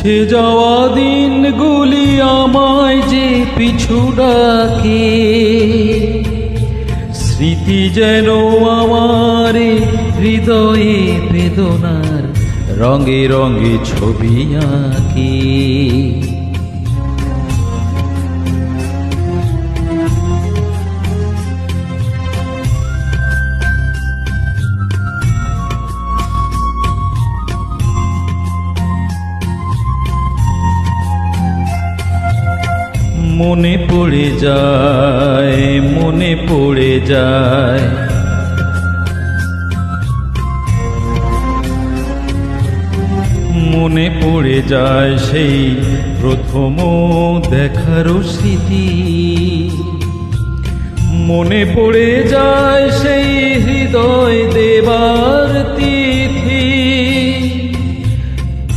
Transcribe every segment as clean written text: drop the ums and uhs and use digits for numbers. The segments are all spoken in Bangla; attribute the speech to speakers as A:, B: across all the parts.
A: মুছে যাওয়া দিনগুলি আমায় যে পিছু ডাকে, স্মৃতি যেন আমার হৃদয়ে বেদনার রঙে রঙে ছবি আঁকে। মনে পড়ে যায়, মনে পড়ে যায়, মনে পড়ে যায় সেই প্রথম দেখার স্মৃতি। মনে পড়ে যায় সেই হৃদয় দেবার তিথি।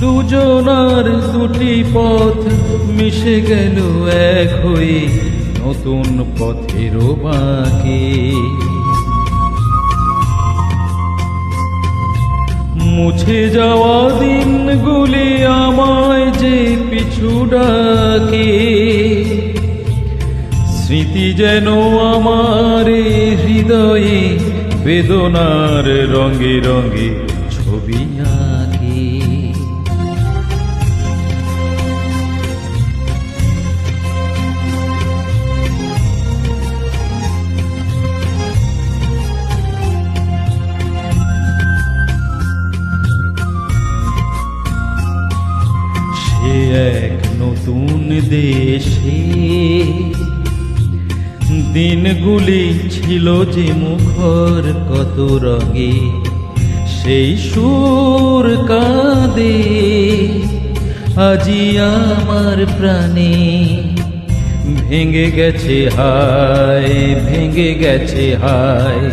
A: দুজনার দুটি পথ মিশে গেল এক হয়ে নতুন পথের বাঁকে। মুছে যাওয়া দিনগুলি আমায় যে পিছু ডাকে, স্মৃতি যেন আমার হৃদয়ে বেদনার রঙে রঙে ছবি আঁকে। এক নতুন দেশে দিনগুলি ছিল যে মুখর কত রঙে, সেই সুর কাঁদে আজি আমার প্রাণে। ভেঙে গেছে হায়, ভেঙে গেছে হায়,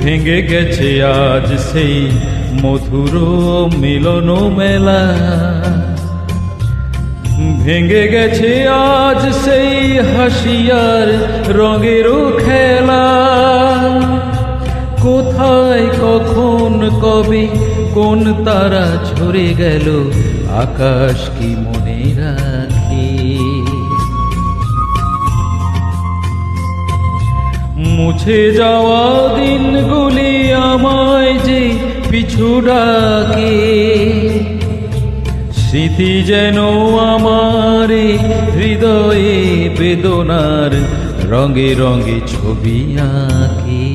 A: ভেঙে গেছে আজ সেই মধুর মিলন মেলা। ভেঙে গেছে আজ সেই হাসিয়ার রঙের খেলা। কোথায় কখন কবে কোন তারা ঝরে গেল, আকাশ কি মনে রাখে। মুছে যাওয়া দিনগুলি আমায় যে পিছু ডাকে, স্মৃতি যেন আমার হৃদয়ে বেদনার রঙে রঙে ছবি আঁকে।